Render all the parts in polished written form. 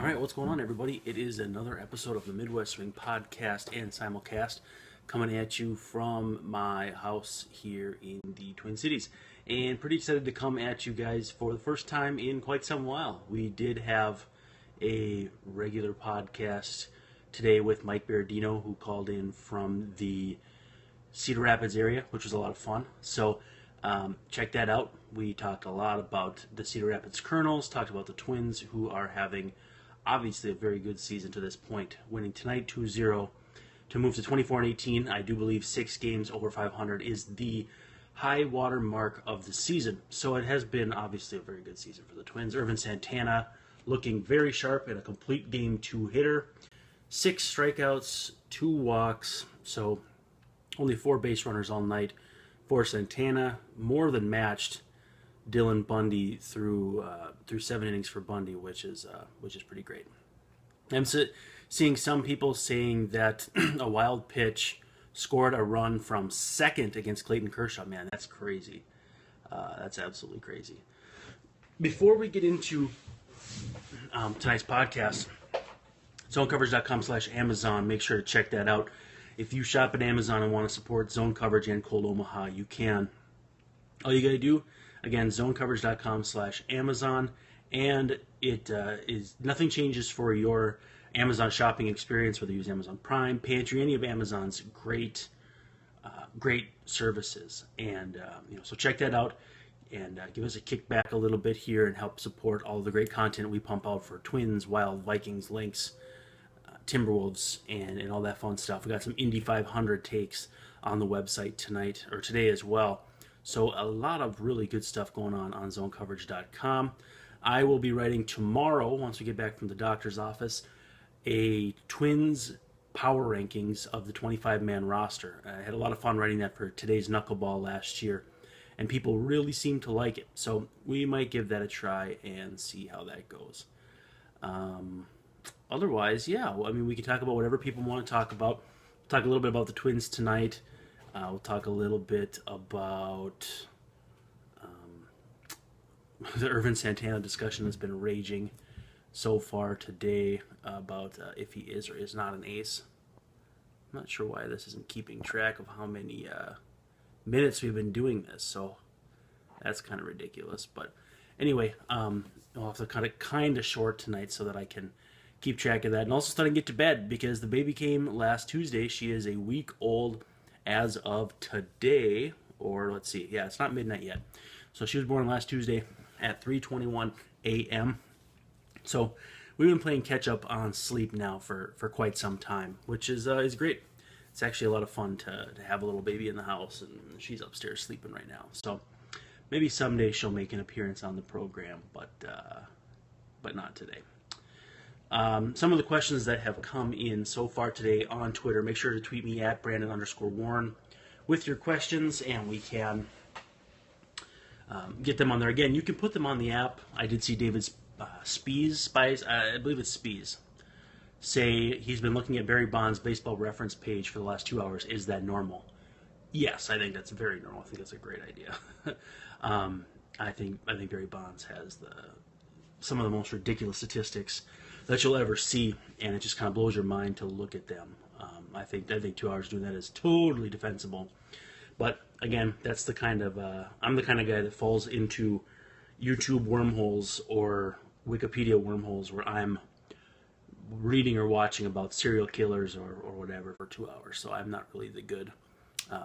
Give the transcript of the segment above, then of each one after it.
All right, what's going on, everybody? It is another episode of the Midwest Swing podcast and simulcast coming at you from my house here in the Twin Cities. And pretty excited to come at you guys for the first time in quite some while. We did have a regular podcast today with Mike Berardino, who called in from the Cedar Rapids area, which was a lot of fun. So check that out. We talked a lot about the Cedar Rapids Colonels, talked about the Twins, who are having obviously a very good season to this point, winning tonight 2-0 to move to 24-18. I do believe 6 games over 500 is the high water mark of the season. So it has been obviously a very good season for the Twins. Ervin Santana looking very sharp and a complete game 2 hitter. 6 strikeouts, 2 walks, so only 4 base runners all night for Santana. More than matched Dylan Bundy through 7 innings for Bundy, which is pretty great. I'm seeing some people saying that a wild pitch scored a run from second against Clayton Kershaw. Man, that's crazy. That's absolutely crazy. Before we get into tonight's podcast, zonecoverage.com/Amazon. Make sure to check that out. If you shop at Amazon and want to support Zone Coverage and Cold Omaha, you can. All you got to do, again, zonecoverage.com/Amazon, and it is nothing changes for your Amazon shopping experience, whether you use Amazon Prime, Pantry, any of Amazon's great services. And so check that out and give us a kickback a little bit here and help support all of the great content we pump out for Twins, Wild, Vikings, Lynx, Timberwolves, and all that fun stuff. We got some Indy 500 takes on the website tonight or today as well. So a lot of really good stuff going on zonecoverage.com. I will be writing tomorrow, once we get back from the doctor's office, a Twins power rankings of the 25-man roster. I had a lot of fun writing that for today's Knuckleball last year, and people really seem to like it. So we might give that a try and see how that goes. Otherwise, yeah, I mean, we can talk about whatever people want to talk about. We'll talk a little bit about the Twins tonight. We'll talk a little bit about the Ervin Santana discussion that's been raging so far today about if he is or is not an ace. I'm not sure why this isn't keeping track of how many minutes we've been doing this, so that's kind of ridiculous. But anyway, I'll have to cut it kind of short tonight so that I can keep track of that. And also starting to get to bed because the baby came last Tuesday. She is a week old as of today, or let's see, yeah, it's not midnight yet. So she was born last Tuesday at 3:21 a.m. So we've been playing catch up on sleep now for quite some time, which is great. It's actually a lot of fun to have a little baby in the house, and she's upstairs sleeping right now. So maybe someday she'll make an appearance on the program, but not today. Some of the questions that have come in so far today on Twitter, make sure to tweet me at Brandon_Warren with your questions, and we can get them on there. Again, you can put them on the app. I did see David Spies, I believe it's Spies, say he's been looking at Barry Bonds' baseball reference page for the last 2 hours. Is that normal? Yes, I think that's very normal. I think that's a great idea. I think Barry Bonds has some of the most ridiculous statistics that you'll ever see, and it just kind of blows your mind to look at them. I think 2 hours doing that is totally defensible. But again, that's the kind of I'm the kind of guy that falls into YouTube wormholes or Wikipedia wormholes where I'm reading or watching about serial killers or whatever for 2 hours. So I'm not really the good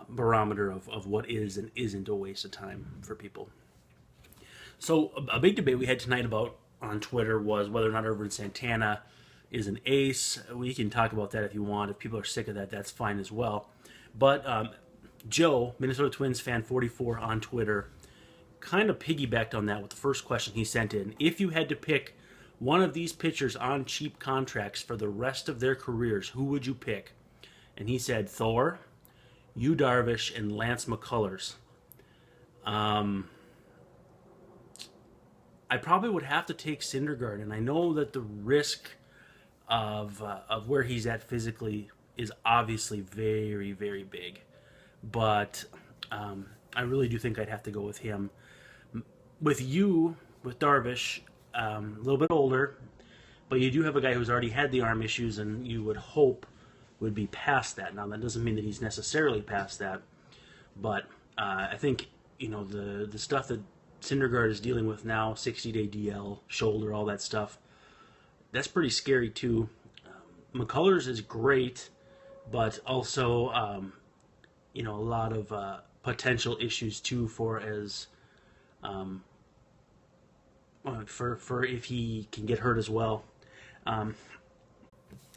barometer of what is and isn't a waste of time for people. So a big debate we had tonight on Twitter was whether or not Ervin Santana is an ace. We can talk about that if you want. If people are sick of that, that's fine as well. But Joe, Minnesota Twins fan 44 on Twitter, kind of piggybacked on that with the first question he sent in. If you had to pick one of these pitchers on cheap contracts for the rest of their careers, who would you pick? And he said Thor, Yu Darvish, and Lance McCullers. I probably would have to take Syndergaard, I know that the risk of where he's at physically is obviously very, very big, but I really do think I'd have to go with him. With Darvish, a little bit older, But you do have a guy who's already had the arm issues, and you would hope would be past that. Now, that doesn't mean that he's necessarily past that, but I think, the stuff that Syndergaard is dealing with now, 60-day DL, shoulder, all that stuff, that's pretty scary too. McCullers is great, but also, a lot of potential issues too for if he can get hurt as well.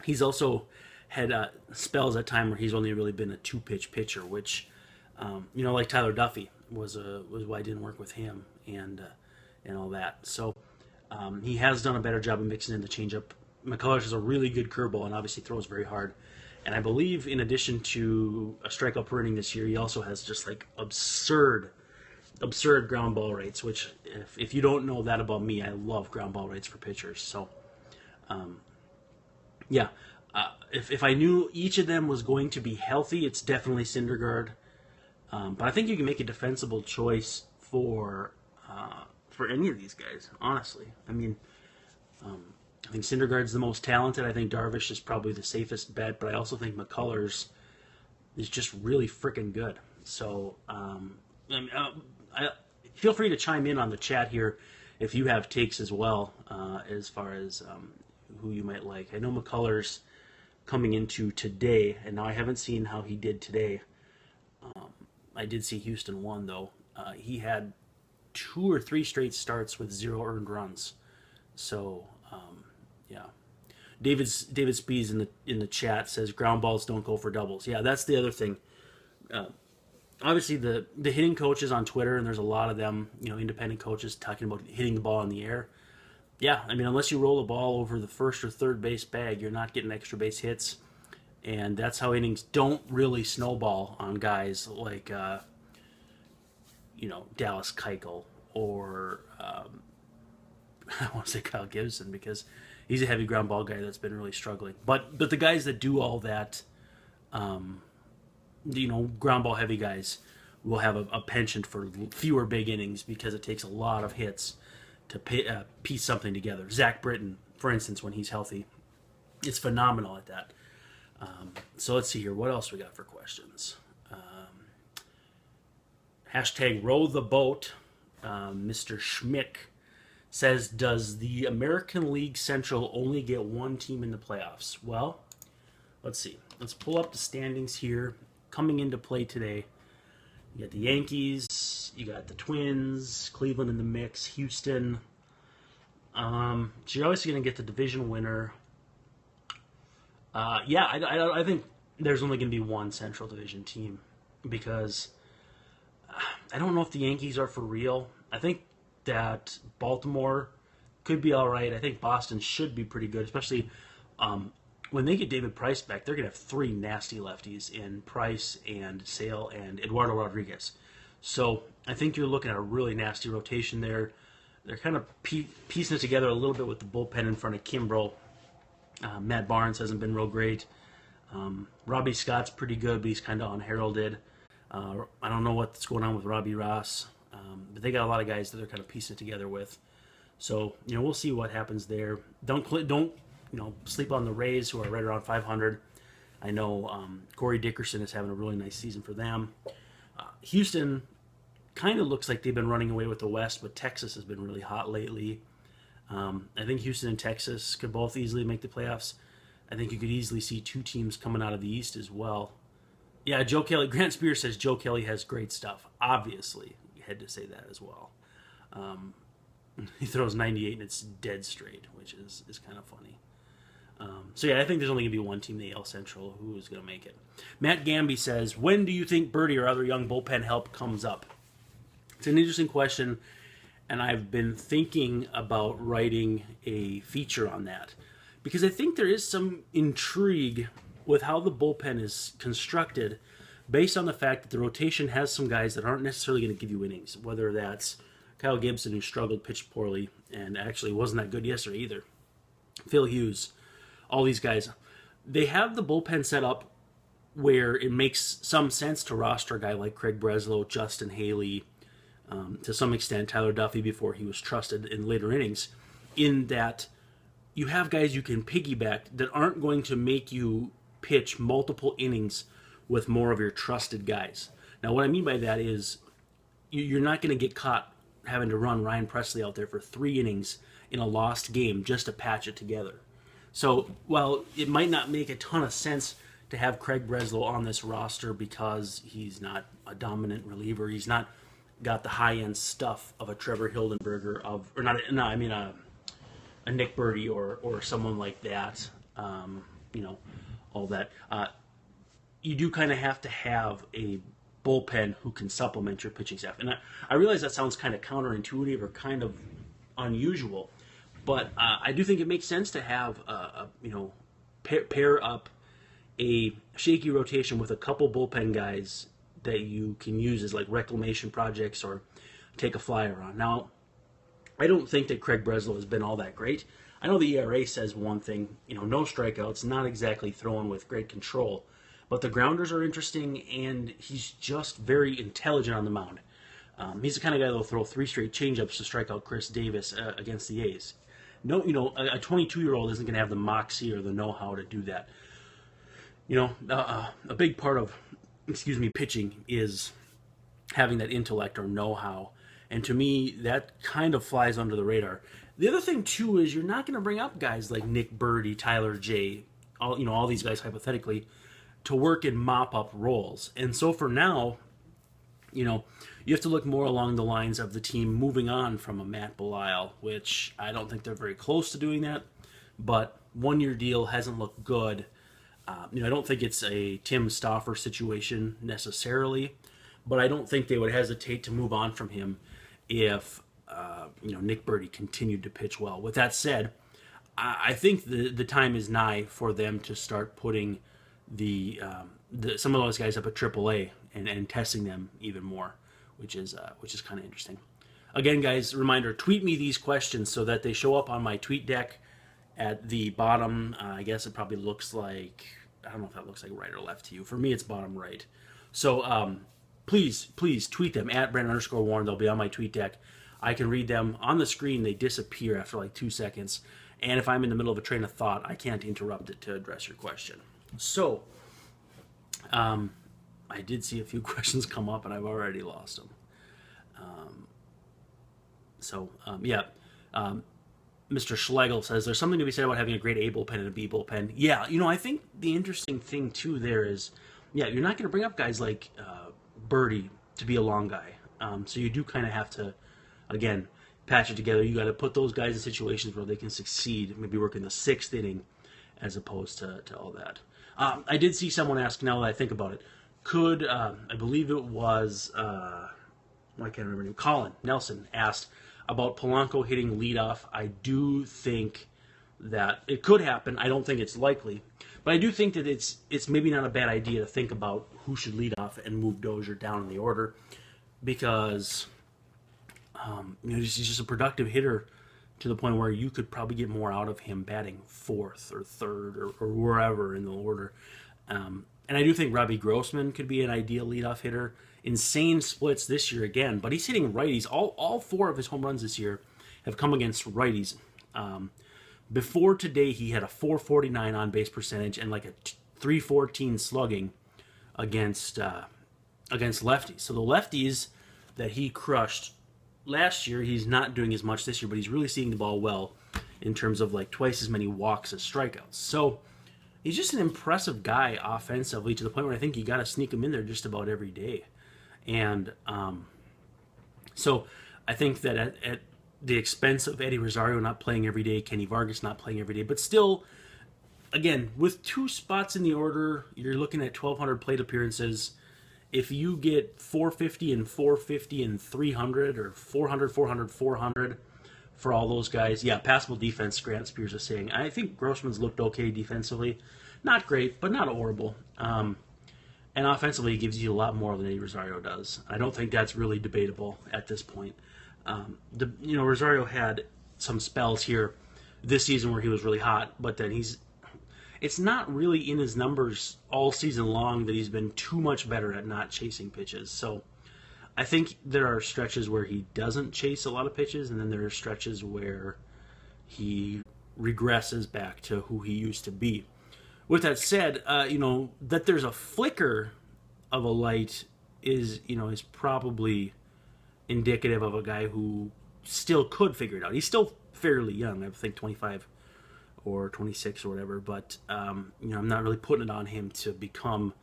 He's also had spells at time where he's only really been a 2-pitch pitcher, which, like Tyler Duffy was why it didn't work with him and all that. So he has done a better job of mixing in the changeup. McCullers has a really good curveball and obviously throws very hard. And I believe in addition to a strikeout per inning this year, he also has just like absurd ground ball rates, which if you don't know that about me, I love ground ball rates for pitchers. So, if I knew each of them was going to be healthy, it's definitely Syndergaard. But I think you can make a defensible choice for any of these guys, honestly. I mean, I think Syndergaard's the most talented. I think Darvish is probably the safest bet, but I also think McCullers is just really freaking good. So, feel free to chime in on the chat here if you have takes as well, as far as who you might like. I know McCullers coming into today, and now I haven't seen how he did today. I did see Houston won, though. He had 2 or 3 straight starts with 0 earned runs. So, yeah. David Spees in the chat says ground balls don't go for doubles. Yeah, that's the other thing. Obviously, the hitting coaches on Twitter, and there's a lot of them, independent coaches talking about hitting the ball in the air. Yeah, I mean, unless you roll the ball over the first or third base bag, you're not getting extra base hits. And that's how innings don't really snowball on guys like, Dallas Keuchel or, I want to say Kyle Gibson, because he's a heavy ground ball guy that's been really struggling. But the guys that do all that, ground ball heavy guys will have a penchant for fewer big innings because it takes a lot of hits to piece something together. Zach Britton, for instance, when he's healthy, is phenomenal at that. So let's see here. What else we got for questions? Hashtag row the boat. Mr. Schmick says, does the American League Central only get one team in the playoffs? Well, let's see. Let's pull up the standings here. Coming into play today, you got the Yankees, you got the Twins, Cleveland in the mix, Houston. So you're obviously going to get the division winner. I think there's only going to be one Central Division team because I don't know if the Yankees are for real. I think that Baltimore could be all right. I think Boston should be pretty good, especially when they get David Price back. They're going to have 3 nasty lefties in Price and Sale and Eduardo Rodriguez. So I think you're looking at a really nasty rotation there. They're kind of piecing it together a little bit with the bullpen in front of Kimbrel. Matt Barnes hasn't been real great. Robbie Scott's pretty good, but he's kind of unheralded. I don't know what's going on with Robbie Ross, but they got a lot of guys that they're kind of piecing it together with. So we'll see what happens there. Don't sleep on the Rays, who are right around 500. I know Corey Dickerson is having a really nice season for them. Houston kind of looks like they've been running away with the West, but Texas has been really hot lately. I think Houston and Texas could both easily make the playoffs. I think you could easily see 2 teams coming out of the East as well. Yeah, Joe Kelly. Grant Spears says Joe Kelly has great stuff. Obviously, you had to say that as well. He throws 98 and it's dead straight, which is kind of funny. I think there's only going to be one team in the AL Central who is going to make it. Matt Gamby says, when do you think Birdie or other young bullpen help comes up? It's an interesting question, and I've been thinking about writing a feature on that because I think there is some intrigue with how the bullpen is constructed based on the fact that the rotation has some guys that aren't necessarily going to give you innings, whether that's Kyle Gibson, who struggled, pitched poorly, and actually wasn't that good yesterday either. Phil Hughes, all these guys. They have the bullpen set up where it makes some sense to roster a guy like Craig Breslow, Justin Haley, to some extent Tyler Duffy before he was trusted in later innings, in that you have guys you can piggyback that aren't going to make you pitch multiple innings with more of your trusted guys. Now, what I mean by that is you're not going to get caught having to run Ryan Presley out there for 3 innings in a lost game just to patch it together. So, while it might not make a ton of sense to have Craig Breslow on this roster because he's not a dominant reliever, he's not got the high-end stuff of a Trevor Hildenberger, a Nick Burdi or someone like that, all that. You do kind of have to have a bullpen who can supplement your pitching staff. And I realize that sounds kind of counterintuitive or kind of unusual, but I do think it makes sense to have pair up a shaky rotation with a couple bullpen guys that you can use as like reclamation projects or take a flyer on. Now, I don't think that Craig Breslow has been all that great. I know the ERA says one thing, no strikeouts, not exactly throwing with great control, but the grounders are interesting, and he's just very intelligent on the mound. He's the kind of guy that'll throw 3 straight changeups to strike out Chris Davis against the A's. No, a 22-year-old isn't going to have the moxie or the know-how to do that. A big part of, pitching is having that intellect or know-how. And to me, that kind of flies under the radar. The other thing, too, is you're not going to bring up guys like Nick Burdi, Tyler J, all these guys hypothetically, to work in mop-up roles. And so for now, you have to look more along the lines of the team moving on from a Matt Belisle, which I don't think they're very close to doing that. But one-year deal hasn't looked good. I don't think it's a Tim Stauffer situation necessarily, but I don't think they would hesitate to move on from him if Nick Burdi continued to pitch well. With that said, I think the time is nigh for them to start putting some of those guys up at AAA and testing them even more, which is kind of interesting. Again, guys, reminder: tweet me these questions so that they show up on my tweet deck at the bottom. I guess it probably looks like, I don't know if that looks like right or left to you. For me, it's bottom right. So please tweet them at Brandon_Warren. They'll be on my tweet deck. I can read them on the screen. They disappear after like 2 seconds. And if I'm in the middle of a train of thought, I can't interrupt it to address your question. So, I did see a few questions come up, and I've already lost them. Mr. Schlegel says, there's something to be said about having a great A bullpen and a B bullpen. Yeah, I think the interesting thing, too, there is, you're not going to bring up guys like Burdi to be a long guy. So you do kind of have to, again, patch it together. You got to put those guys in situations where they can succeed, maybe work in the 6th inning as opposed to all that. I did see someone ask, now that I think about it, could, I believe it was, I can't remember his name, Colin Nelson asked about Polanco hitting leadoff. I do think that it could happen. I don't think it's likely. But I do think that it's maybe not a bad idea to think about who should lead off and move Dozier down in the order, because he's just a productive hitter to the point where you could probably get more out of him batting 4th or 3rd or wherever in the order. And I do think Robbie Grossman could be an ideal leadoff hitter. Insane splits this year again, but he's hitting righties. All 4 of his home runs this year have come against righties. Before today, he had a 449 on-base percentage and like a 314 slugging against lefties. So the lefties that he crushed last year, he's not doing as much this year, but he's really seeing the ball well in terms of like twice as many walks as strikeouts. So he's just an impressive guy offensively to the point where I think you got to sneak him in there just about every day. And so I think that at the expense of Eddie Rosario not playing every day, Kenny Vargas not playing every day, but still, again, with 2 spots in the order, you're looking at 1,200 plate appearances. If you get 450 and 450 and 300 or 400, 400, 400 for all those guys, passable defense, Grant Spears is saying. I think Grossman's looked okay defensively. Not great, but not horrible. And offensively, he gives you a lot more than Eddie Rosario does. I don't think that's really debatable at this point. Rosario had some spells here this season where he was really hot, but then it's not really in his numbers all season long that he's been too much better at not chasing pitches. So I think there are stretches where he doesn't chase a lot of pitches, and then there are stretches where he regresses back to who he used to be. With that said, that there's a flicker of a light is probably indicative of a guy who still could figure it out. He's still fairly young, I think 25 or 26 or whatever, but I'm not really putting it on him to become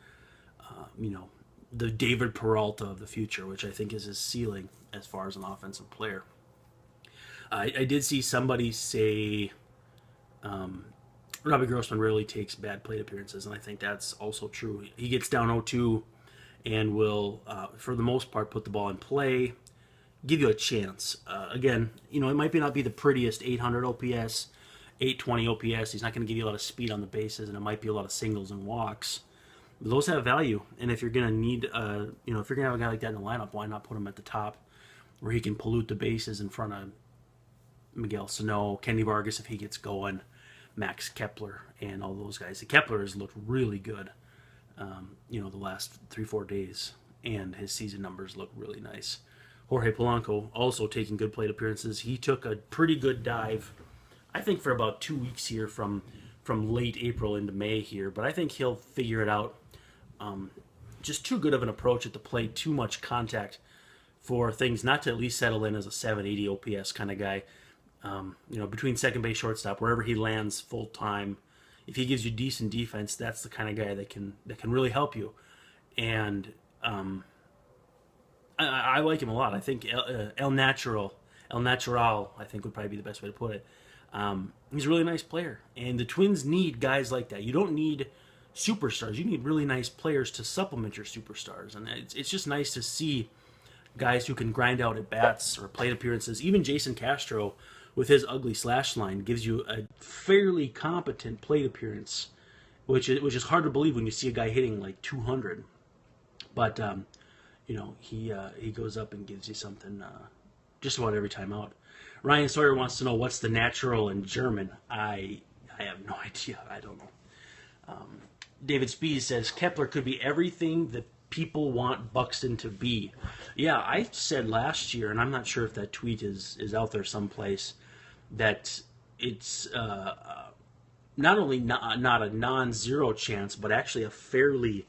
the David Peralta of the future, which I think is his ceiling as far as an offensive player. I did see somebody say Robbie Grossman rarely takes bad plate appearances, and I think that's also true. He gets down 0-2 and will, for the most part, put the ball in play, give you a chance. Again, it might not be the prettiest 800 OPS, 820 OPS. He's not going to give you a lot of speed on the bases, and it might be a lot of singles and walks. But those have value, and if you're going to need, if you're going to have a guy like that in the lineup, why not put him at the top where he can pollute the bases in front of Miguel Sano, Kenny Vargas if he gets going, Max Kepler, and all those guys. Kepler has looked really good, the last 3-4 days, and his season numbers look really nice. Jorge Polanco also taking good plate appearances. He took a pretty good dive, I think, for about 2 weeks here from late April into May here, but I think he'll figure it out. Just too good of an approach at the plate, too much contact for things not to at least settle in as a 780 OPS kind of guy. Between second base, shortstop, wherever he lands full time, if he gives you decent defense, that's the kind of guy that can really help you. And I like him a lot. I think El Natural, I think would probably be the best way to put it. He's a really nice player, and the Twins need guys like that. You don't need superstars. You need really nice players to supplement your superstars, and it's just nice to see guys who can grind out at bats or plate appearances. Even Jason Castro, with his ugly slash line, gives you a fairly competent plate appearance, which is hard to believe when you see a guy hitting like 200. But he goes up and gives you something just about every time out. Ryan Sawyer wants to know what's the natural in German. I have no idea. I don't know. David Speed says Kepler could be everything that people want Buxton to be. Yeah, I said last year, and I'm not sure if that tweet is out there someplace, that it's not only not a non-zero chance, but actually a fairly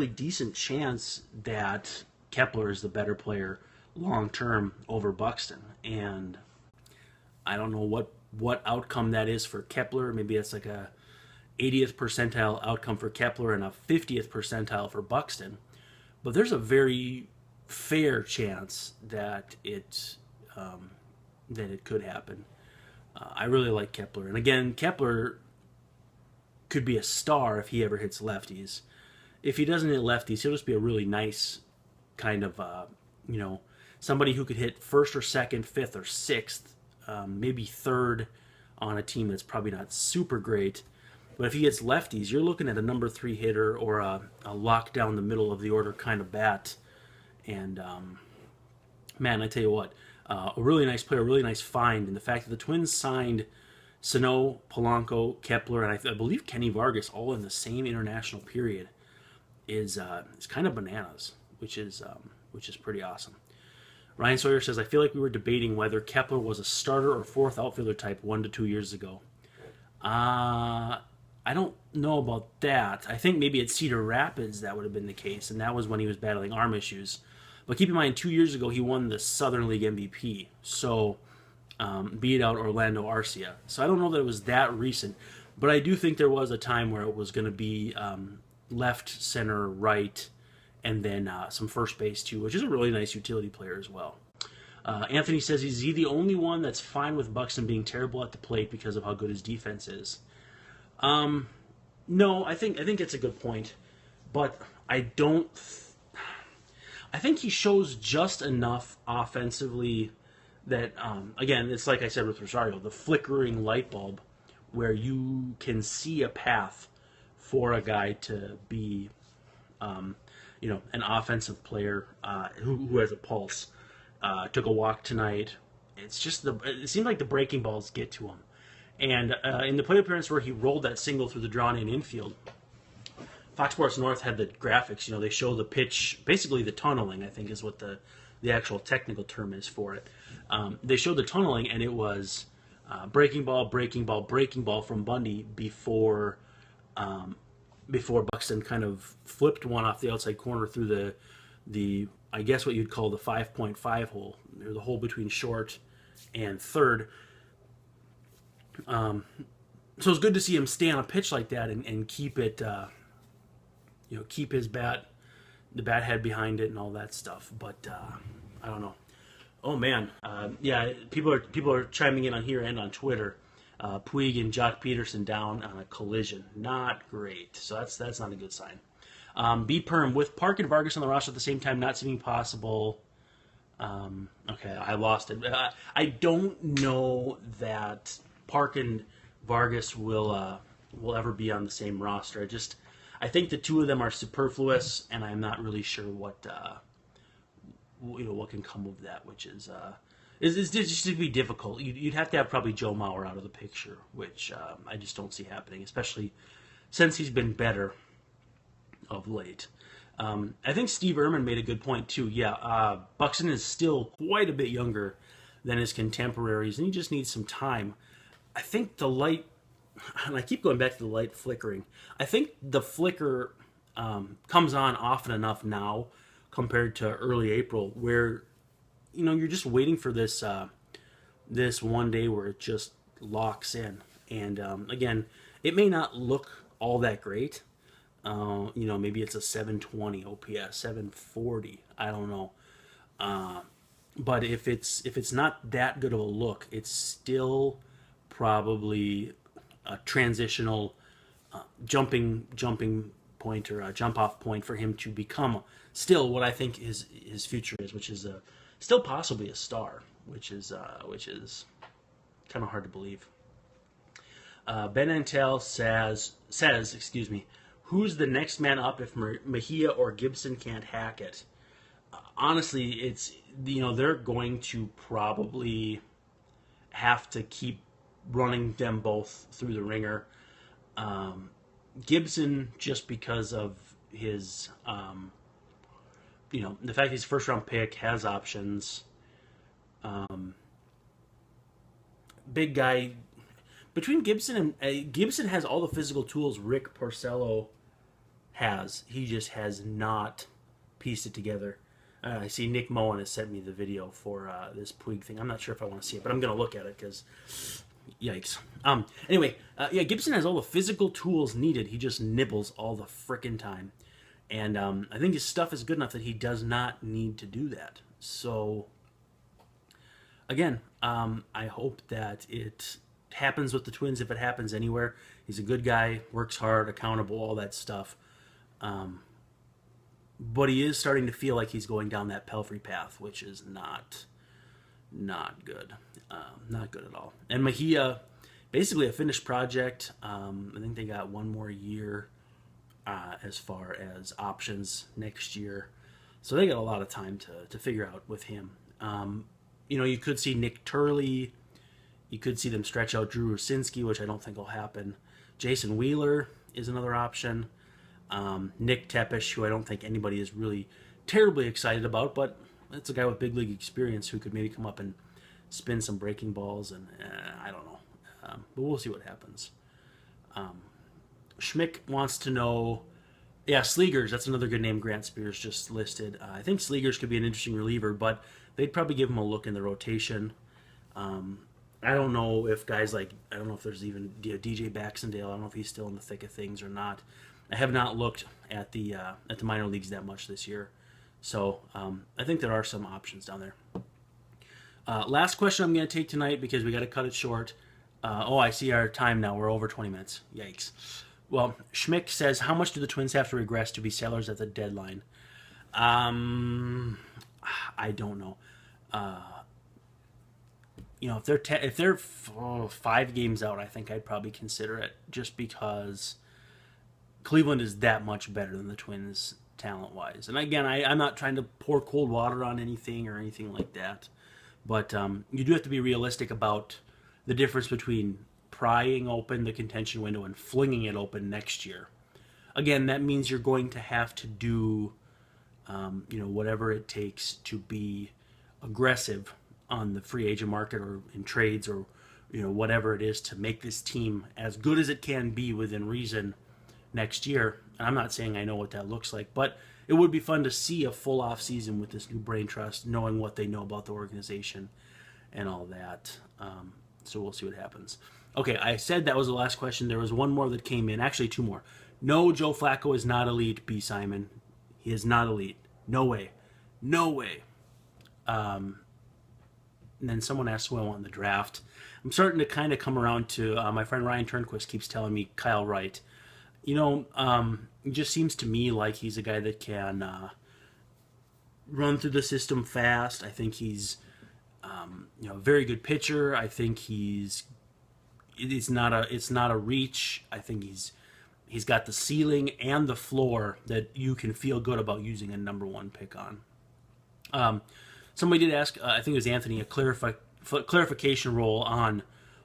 decent chance that Kepler is the better player long term over Buxton. And I don't know what outcome that is for Kepler. Maybe it's like a 80th percentile outcome for Kepler and a 50th percentile for Buxton. But there's a very fair chance that it could happen. I really like Kepler. And again, Kepler could be a star if he ever hits lefties. If he doesn't hit lefties, he'll just be a really nice kind of, somebody who could hit first or second, fifth or sixth, maybe third on a team that's probably not super great. But if he hits lefties, you're looking at a number 3 hitter or a lock down the middle of the order kind of bat. And, man, I tell you what, a really nice player, a really nice find. And the fact that the Twins signed Sano, Polanco, Kepler, and I believe Kenny Vargas all in the same international period is kind of bananas, which is pretty awesome. Ryan Sawyer says, I feel like we were debating whether Kepler was a starter or fourth outfielder type 1 to 2 years ago. I don't know about that. I think maybe at Cedar Rapids that would have been the case, and that was when he was battling arm issues. But keep in mind, 2 years ago he won the Southern League MVP, so beat out Orlando Arcia. So I don't know that it was that recent, but I do think there was a time where it was going to be left, center, right, and then some first base too, which is a really nice utility player as well. Anthony says, is he the only one that's fine with Buxton being terrible at the plate because of how good his defense is? No, I think it's a good point, but I think he shows just enough offensively that, again, it's like I said with Rosario, the flickering light bulb where you can see a path for a guy to be, an offensive player who has a pulse. Took a walk tonight. It's just it seems like the breaking balls get to him. And in the plate appearance where he rolled that single through the drawn-in infield, Fox Sports North had the graphics. They show the pitch, basically the tunneling, I think is what the actual technical term is for it. They showed the tunneling, and it was breaking ball, breaking ball, breaking ball from Bundy before Buxton kind of flipped one off the outside corner through the I guess what you'd call the 5.5 hole, or the hole between short and third. So it's good to see him stay on a pitch like that and keep it, keep his bat, the bat head behind it and all that stuff. But I don't know. Oh man, yeah, people are chiming in on here and on Twitter. Puig and Jock Peterson down on a collision, not great. So that's not a good sign. B Perm with Park and Vargas on the roster at the same time, not seeming possible. Okay, I lost it. I don't know that Park and Vargas will ever be on the same roster. I think the two of them are superfluous, and I'm not really sure what can come of that, which is just to be difficult. You'd have to have probably Joe Mauer out of the picture, which I just don't see happening, especially since he's been better of late. I think Steve Ehrman made a good point too. Yeah, Buxton is still quite a bit younger than his contemporaries, and he just needs some time. I think the light, and I keep going back to the light flickering. I think the flicker comes on often enough now compared to early April, where you're just waiting for this one day where it just locks in. And again, it may not look all that great. Maybe it's a 720 OPS, 740. I don't know. But if it's not that good of a look, it's still probably a transitional jumping point or a jump off point for him to become still what I think his future is, which is still possibly a star, which is kind of hard to believe. Ben Antel says, who's the next man up if Mejia or Gibson can't hack it? Honestly, it's they're going to probably have to keep running them both through the ringer. Gibson, just because of his, the fact he's first round pick, has options. Big guy. Between Gibson and Gibson has all the physical tools Rick Porcello has. He just has not pieced it together. I see Nick Moen has sent me the video for this Puig thing. I'm not sure if I want to see it, but I'm going to look at it because, yikes. Anyway, Gibson has all the physical tools needed. He just nibbles all the frickin' time. And I think his stuff is good enough that he does not need to do that. So, again, I hope that it happens with the Twins if it happens anywhere. He's a good guy, works hard, accountable, all that stuff. But he is starting to feel like he's going down that Pelfrey path, which is not good. Not good at all. And Mejia, basically a finished project. I think they got one more year as far as options next year. So they got a lot of time to figure out with him. You could see Nick Turley. You could see them stretch out Drew Rucinski, which I don't think will happen. Jason Wheeler is another option. Nick Tepesh, who I don't think anybody is really terribly excited about, but it's a guy with big league experience who could maybe come up and spin some breaking balls, and I don't know. But we'll see what happens. Schmick wants to know, Sleegers, that's another good name Grant Spears just listed. I think Sleegers could be an interesting reliever, but they'd probably give him a look in the rotation. I don't know if guys like, I don't know if there's even DJ Baxendale, I don't know if he's still in the thick of things or not. I have not looked at the minor leagues that much this year. So I think there are some options down there. Last question I'm going to take tonight because we got to cut it short. I see our time now. We're over 20 minutes. Yikes. Well, Schmick says, how much do the Twins have to regress to be sellers at the deadline? I don't know. If they're 5 games out, I think I'd probably consider it, just because Cleveland is that much better than the Twins talent-wise. And again, I'm not trying to pour cold water on anything or anything like that, but you do have to be realistic about the difference between prying open the contention window and flinging it open next year. Again, that means you're going to have to do whatever it takes to be aggressive on the free agent market or in trades or whatever it is to make this team as good as it can be within reason next year. And I'm not saying I know what that looks like, but it would be fun to see a full off season with this new brain trust, knowing what they know about the organization and all that. So we'll see what happens. Okay, I said that was the last question. There was one more that came in. Actually, two more. No, Joe Flacco is not elite, B. Simon. He is not elite. No way. No way. And then someone asked who I want in the draft. I'm starting to kind of come around to, my friend Ryan Turnquist keeps telling me Kyle Wright. It just seems to me like he's a guy that can run through the system fast. I think he's a very good pitcher. I think it's not a reach. I think he's got the ceiling and the floor that you can feel good about using a number one pick on. Somebody did ask, I think it was Anthony, a clarification role on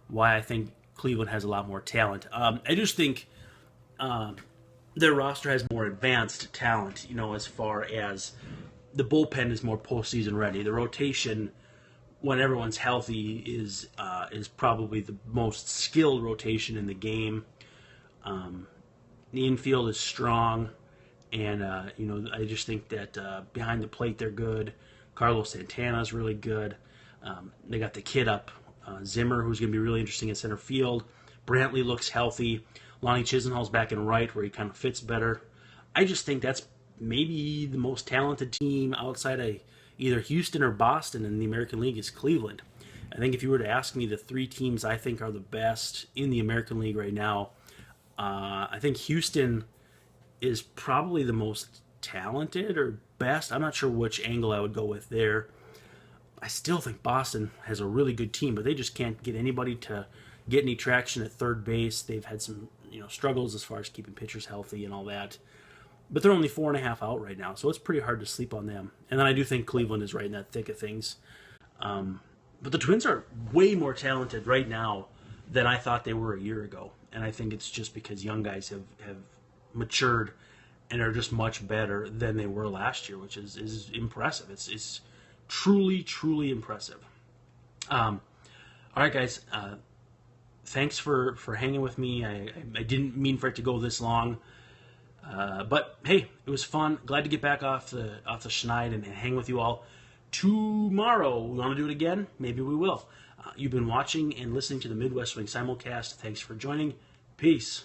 why I think Cleveland has a lot more talent. I just think their roster has more advanced talent, as far as the bullpen is more postseason ready. The rotation, when everyone's healthy, is probably the most skilled rotation in the game. The infield is strong, and I just think that behind the plate they're good. Carlos Santana is really good. They got the kid up, Zimmer, who's going to be really interesting in center field. Brantley looks healthy. Lonnie Chisenhall's back in right, where he kind of fits better. I just think that's maybe the most talented team outside of either Houston or Boston in the American League is Cleveland. I think if you were to ask me the three teams I think are the best in the American League right now, I think Houston is probably the most talented or best. I'm not sure which angle I would go with there. I still think Boston has a really good team, but they just can't get anybody to get any traction at third base. They've had some struggles as far as keeping pitchers healthy and all that. But they're only 4.5 out right now, so it's pretty hard to sleep on them. And then I do think Cleveland is right in that thick of things. But the Twins are way more talented right now than I thought they were a year ago. And I think it's just because young guys have matured and are just much better than they were last year, which is impressive. It's truly, truly impressive. All right, guys. Thanks for hanging with me. I didn't mean for it to go this long. But hey, it was fun. Glad to get back off the schneid and hang with you all. Tomorrow, we want to do it again? Maybe we will. You've been watching and listening to the Midwest Swing simulcast. Thanks for joining. Peace.